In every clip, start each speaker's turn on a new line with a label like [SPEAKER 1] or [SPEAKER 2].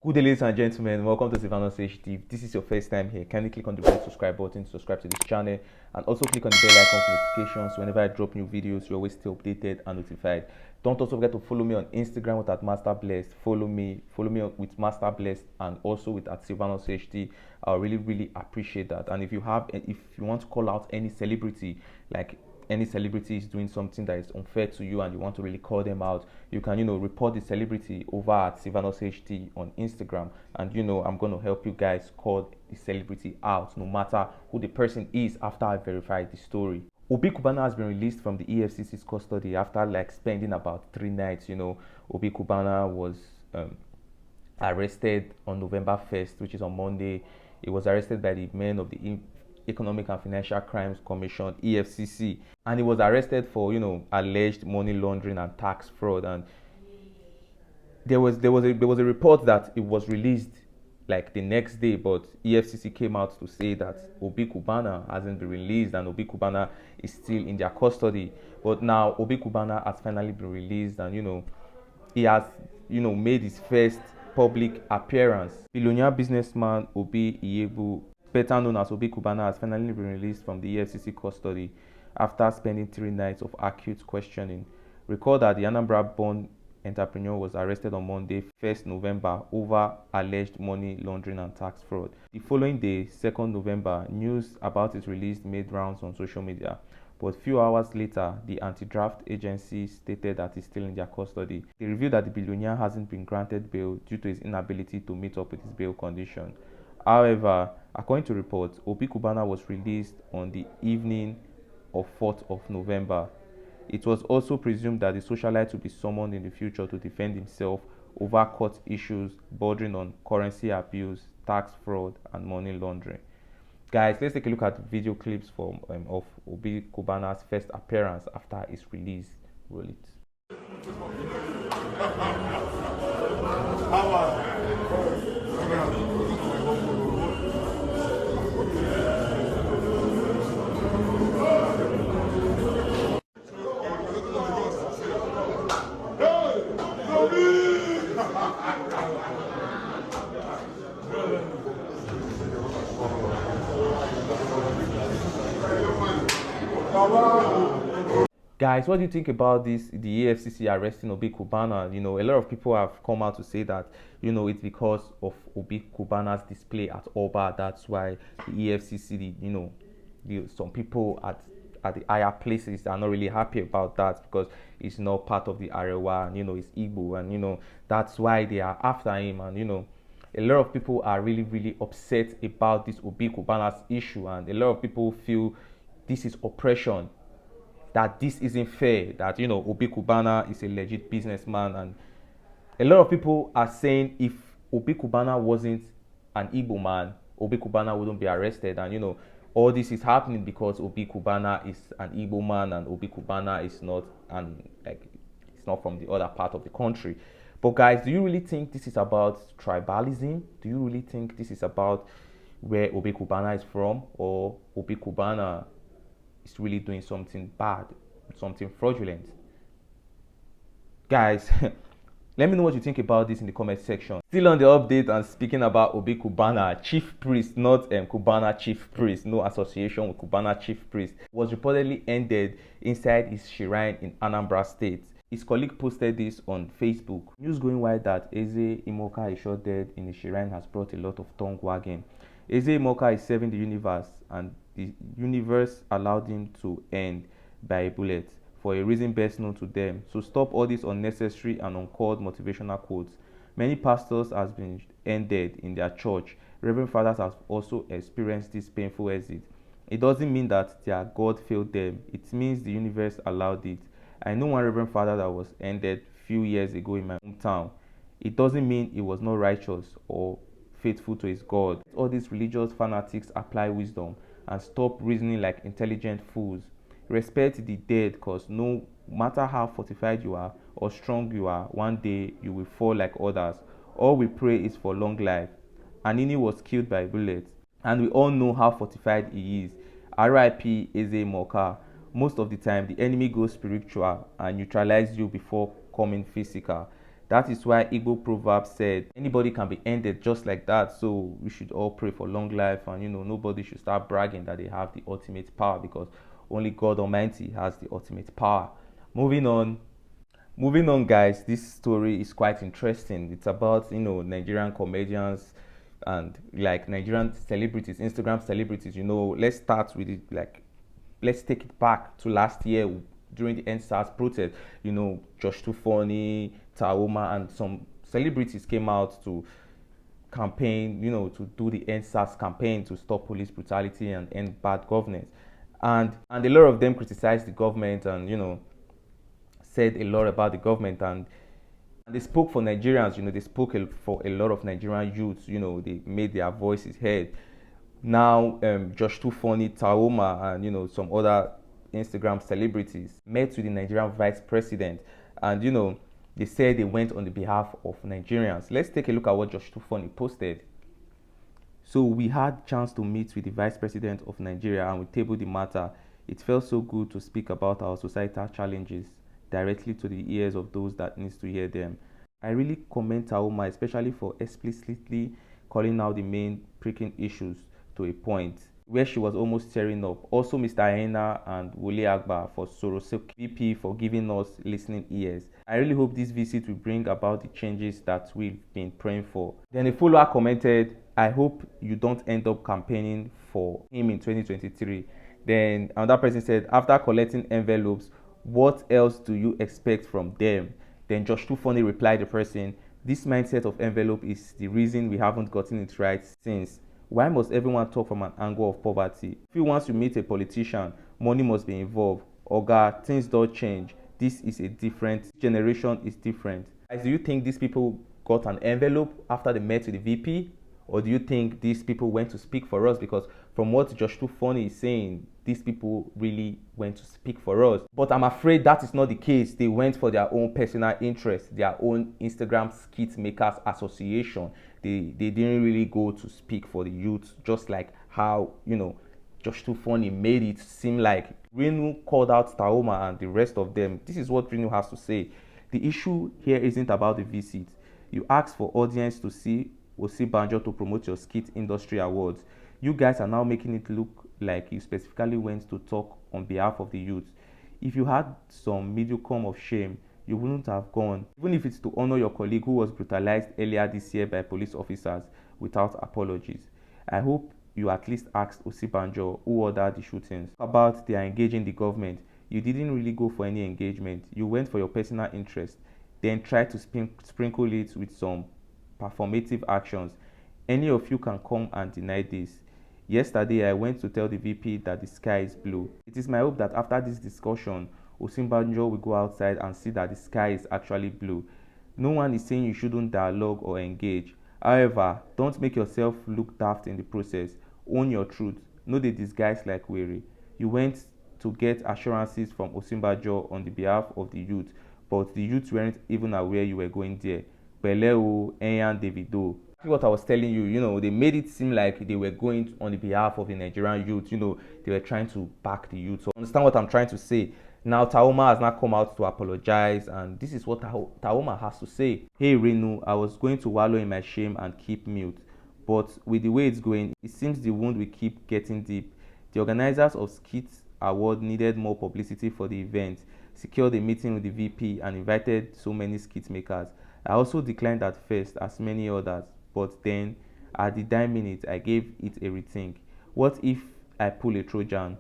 [SPEAKER 1] Good day, ladies and gentlemen. Welcome to Silvanos HD. If this is your first time here, kindly click on the red subscribe button to subscribe to this channel, and also click on the bell icon for notifications. Whenever I drop new videos, you always stay updated and notified. Don't also forget to follow me on Instagram with @masterblessed. Follow me with masterblessed and also with @Silvanos HD. I really appreciate that. And if you want to call out any celebrity, like any celebrity is doing something that is unfair to you and you want to really call them out, you can report the celebrity over at Silvanos HD on Instagram, and I'm going to help you guys call the celebrity out no matter who the person is after I verify the story. Obi Cubana has been released from the EFCC's custody after spending about 3 nights. Obi Cubana was arrested on November 1st, which is on Monday. He was arrested by the men of the Economic and Financial Crimes Commission, EFCC, and he was arrested for alleged money laundering and tax fraud. And there was a report that it was released like the next day, but EFCC came out to say that Obi Cubana hasn't been released and Obi Cubana is still in their custody. But now Obi Cubana has finally been released, and he has made his first public appearance. Billionaire businessman Obi Cubana, better known as Obi Cubana, has finally been released from the EFCC custody after spending 3 nights of acute questioning. Recall that the Anambra-born entrepreneur was arrested on Monday, 1st November, over alleged money laundering and tax fraud. The following day, 2nd November, news about his release made rounds on social media. But few hours later, the anti-draft agency stated that he's still in their custody. They revealed that the billionaire hasn't been granted bail due to his inability to meet up with his bail condition. However, according to reports, Obi Cubana was released on the evening of 4th of November. It was also presumed that the socialite would be summoned in the future to defend himself over court issues bordering on currency abuse, tax fraud, and money laundering. Guys, let's take a look at video clips of Obi Cubana's first appearance after his release. Roll it. Guys, what do you think about this? The EFCC arresting Obi Cubana? A lot of people have come out to say that it's because of Obi Cubana's display at Oba. That's why the EFCC, some people at the higher places are not really happy about that, because it's not part of the Arewa, and it's Igbo, and that's why they are after him. And a lot of people are really upset about this Obi Cubana's issue, and a lot of people feel this is oppression, that this isn't fair, that Obi Cubana is a legit businessman. And a lot of people are saying if Obi Cubana wasn't an Igbo man, Obi Cubana wouldn't be arrested. And all this is happening because Obi Cubana is an Igbo man, and Obi Cubana is not it's not from the other part of the country. But guys, do you really think this is about tribalism? Do you really think this is about where Obi Cubana is from, or Obi Cubana is really doing something bad, something fraudulent? Guys, let me know what you think about this in the comment section. Still on the update and speaking about Obi Cubana, chief priest, not Cubana chief priest, no association with Cubana chief priest, was reportedly ended inside his shrine in Anambra State. His colleague posted this on Facebook. News going wide that Eze Imoka is shot dead in the shrine has brought a lot of tongue wagging. Eze Imoka is serving the universe, and the universe allowed him to end by a bullet for a reason best known to them. So stop all these unnecessary and uncalled motivational quotes. Many pastors have been ended in their church. Reverend fathers have also experienced this painful exit. It doesn't mean that their God failed them. It means the universe allowed it. I know one Reverend father that was ended few years ago in my hometown. It doesn't mean he was not righteous or faithful to his God. All these religious fanatics apply wisdom and stop reasoning like intelligent fools. Respect the dead, because no matter how fortified you are or strong you are, one day you will fall like others. All we pray is for long life. Anini was killed by bullets, and we all know how fortified he is. R.I.P. Eze Moka. Most of the time, the enemy goes spiritual and neutralizes you before coming physical. That is why Igbo proverb said anybody can be ended just like that. So we should all pray for long life, and nobody should start bragging that they have the ultimate power, because only God Almighty has the ultimate power. Moving on. Moving on, guys, this story is quite interesting. It's about, Nigerian comedians and like Nigerian celebrities, Instagram celebrities. Let's start with it. Like, let's take it back to last year during the NSAS protest. Josh Too Funny, Taoma, and some celebrities came out to campaign, to do the NSAS campaign to stop police brutality and end bad governance. And a lot of them criticized the government and, said a lot about the government, and they spoke for Nigerians. They spoke for a lot of Nigerian youths. They made their voices heard. Now, Josh Too Funny, Taoma, and some other Instagram celebrities met with the Nigerian vice president, and they said they went on the behalf of Nigerians. Let's take a look at what Josh Too Funny posted. So we had chance to meet with the vice president of Nigeria and we tabled the matter. It felt so good to speak about our societal challenges directly to the ears of those that needs to hear them. I really commend Taoma, especially for explicitly calling out the main pricking issues to a point where she was almost tearing up. Also, Mr. Aina and Wole Agba for Sorosek VP for giving us listening ears. I really hope this visit will bring about the changes that we've been praying for. Then a follower commented, I hope you don't end up campaigning for him in 2023. Then another person said, after collecting envelopes, what else do you expect from them? Then Josh Too Funny replied the person, this mindset of envelope is the reason we haven't gotten it right since. Why must everyone talk from an angle of poverty? If you want to meet a politician, money must be involved. Oga, things don't change. This is a different generation, is different. Do you think these people got an envelope after they met with the VP? Or do you think these people went to speak for us? Because from what Josh Too Funny is saying, these people really went to speak for us. But I'm afraid that is not the case. They went for their own personal interest, their own Instagram skit makers association. They didn't really go to speak for the youth, just like how, Josh Too Funny made it seem like Renu called out Taoma and the rest of them. This is what Renu has to say. The issue here isn't about the visit. You asked for audience to see Osinbajo to promote your skit industry awards. You guys are now making it look like you specifically went to talk on behalf of the youth. If you had some modicum of shame, you wouldn't have gone, even if it's to honor your colleague who was brutalized earlier this year by police officers without apologies. I hope you at least asked Osinbajo, who ordered the shootings, about their engaging the government. You didn't really go for any engagement. You went for your personal interest, then tried to sprinkle it with some performative actions. Any of you can come and deny this. Yesterday, I went to tell the VP that the sky is blue. It is my hope that after this discussion, Osinbajo will go outside and see that the sky is actually blue. No one is saying you shouldn't dialogue or engage. However, don't make yourself look daft in the process. Own your truth. No dey disguise like weary. You went to get assurances from Osinbajo on the behalf of the youth, but the youth weren't even aware you were going there. Peleo, Enyan, Davido. What I was telling you, they made it seem like they were going on the behalf of the Nigerian youth. They were trying to back the youth. So understand what I'm trying to say. Now Taoma has not come out to apologize, and this is what Taoma has to say. Hey Renu, I was going to wallow in my shame and keep mute, but with the way it's going, it seems the wound will keep getting deep. The organizers of Skits Award needed more publicity for the event, secured a meeting with the VP, and invited so many skit makers. I also declined at first, as many others, but then at the dying minute, I gave it a rethink. What if I pull a Trojan,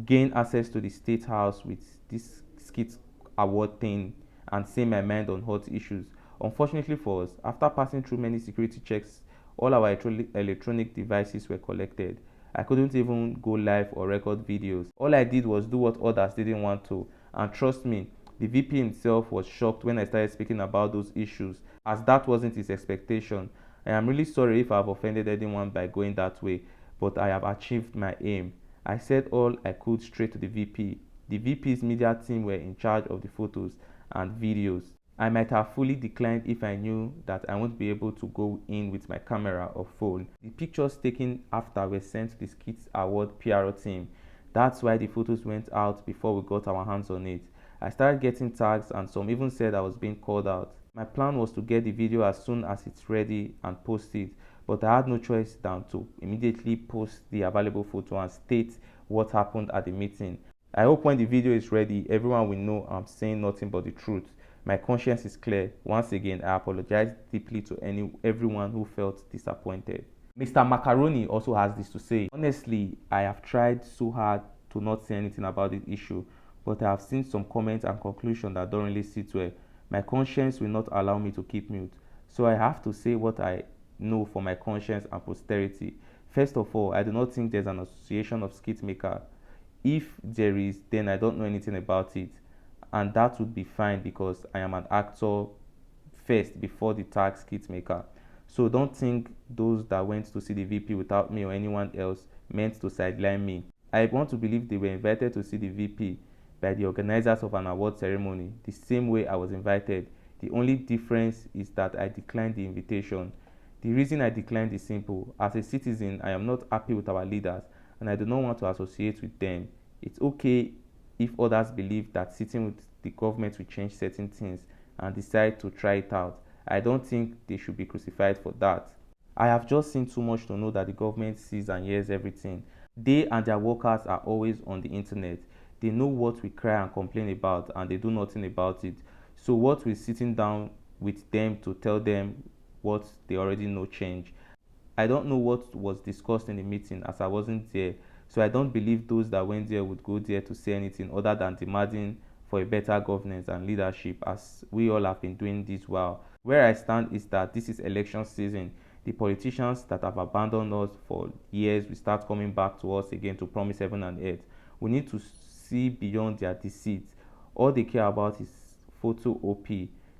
[SPEAKER 1] gain access to the State House with this skit award thing, and say my mind on hot issues? Unfortunately for us, after passing through many security checks, all our electronic devices were collected. I couldn't even go live or record videos. All I did was do what others didn't want to, and trust me, the VP himself was shocked when I started speaking about those issues, as that wasn't his expectation. I am really sorry if I have offended anyone by going that way, but I have achieved my aim. I said all I could straight to the VP. The VP's media team were in charge of the photos and videos. I might have fully declined if I knew that I won't be able to go in with my camera or phone. The pictures taken after were sent to the Skits Award PR team. That's why the photos went out before we got our hands on it. I started getting tags and some even said I was being called out. My plan was to get the video as soon as it's ready and post it, but I had no choice than to immediately post the available photo and state what happened at the meeting. I hope when the video is ready, everyone will know I'm saying nothing but the truth. My conscience is clear. Once again, I apologize deeply to everyone who felt disappointed. Mr. Macaroni also has this to say. Honestly, I have tried so hard to not say anything about this issue, but I have seen some comments and conclusions that don't really sit well. My conscience will not allow me to keep mute, so I have to say what I know for my conscience and posterity. First of all, I do not think there's an association of skit maker. If there is, then I don't know anything about it, and that would be fine because I am an actor first before the tag skit maker. So don't think those that went to see the VP without me or anyone else meant to sideline me. I want to believe they were invited to see the VP by the organizers of an award ceremony, the same way I was invited. The only difference is that I declined the invitation. The reason I declined is simple. As a citizen, I am not happy with our leaders and I do not want to associate with them. It's okay if others believe that sitting with the government will change certain things and decide to try it out. I don't think they should be crucified for that. I have just seen too much to know that the government sees and hears everything. They and their workers are always on the internet. They know what we cry and complain about and they do nothing about it. So what we're sitting down with them to tell them what they already know change. I don't know what was discussed in the meeting as I wasn't there. So I don't believe those that went there would go there to say anything other than demanding for a better governance and leadership, as we all have been doing this while. Where I stand is that this is election season. The politicians that have abandoned us for years will start coming back to us again to promise heaven and earth. We need to see beyond their deceit. All they care about is photo OP.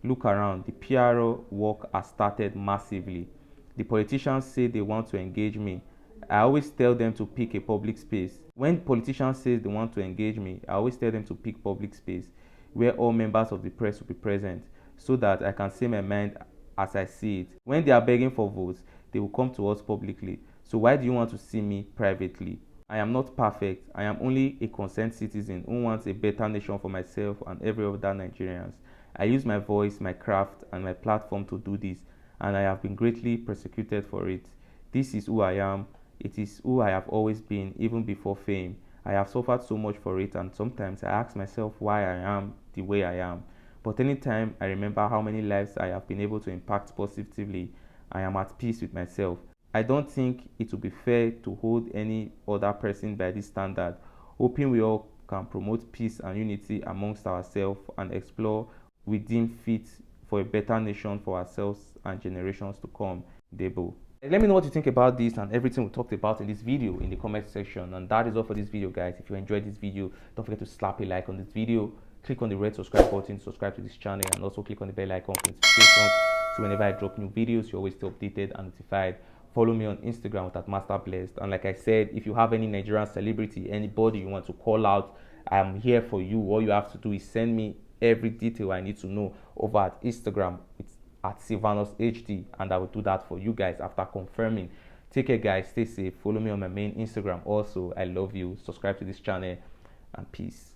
[SPEAKER 1] Look around. The PRO work has started massively. The politicians say they want to engage me. I always tell them to pick a public space. When politicians say they want to engage me, I always tell them to pick public space where all members of the press will be present so that I can say my mind as I see it. When they are begging for votes, they will come to us publicly. So why do you want to see me privately? I am not perfect. I am only a concerned citizen who wants a better nation for myself and every other Nigerians. I use my voice, my craft, and my platform to do this, and I have been greatly persecuted for it. This is who I am. It is who I have always been, even before fame. I have suffered so much for it, and sometimes I ask myself why I am the way I am. But anytime I remember how many lives I have been able to impact positively, I am at peace with myself. I don't think it would be fair to hold any other person by this standard, hoping we all can promote peace and unity amongst ourselves and explore we deem fit for a better nation for ourselves and generations to come. Debo. Let me know what you think about this and everything we talked about in this video in the comment section. And that is all for this video, guys. If you enjoyed this video, don't forget to slap a like on this video. Click on the red subscribe button to subscribe to this channel, and also click on the bell icon for notifications so whenever I drop new videos, you're always stay updated and notified. Follow me on Instagram with @masterblessed. And like I said, if you have any Nigerian celebrity, anybody you want to call out, I'm here for you. All you have to do is send me every detail I need to know over at Instagram. It's at SylvanusHD, and I will do that for you guys after confirming. Take care, guys. Stay safe. Follow me on my main Instagram also. I love you. Subscribe to this channel, and peace.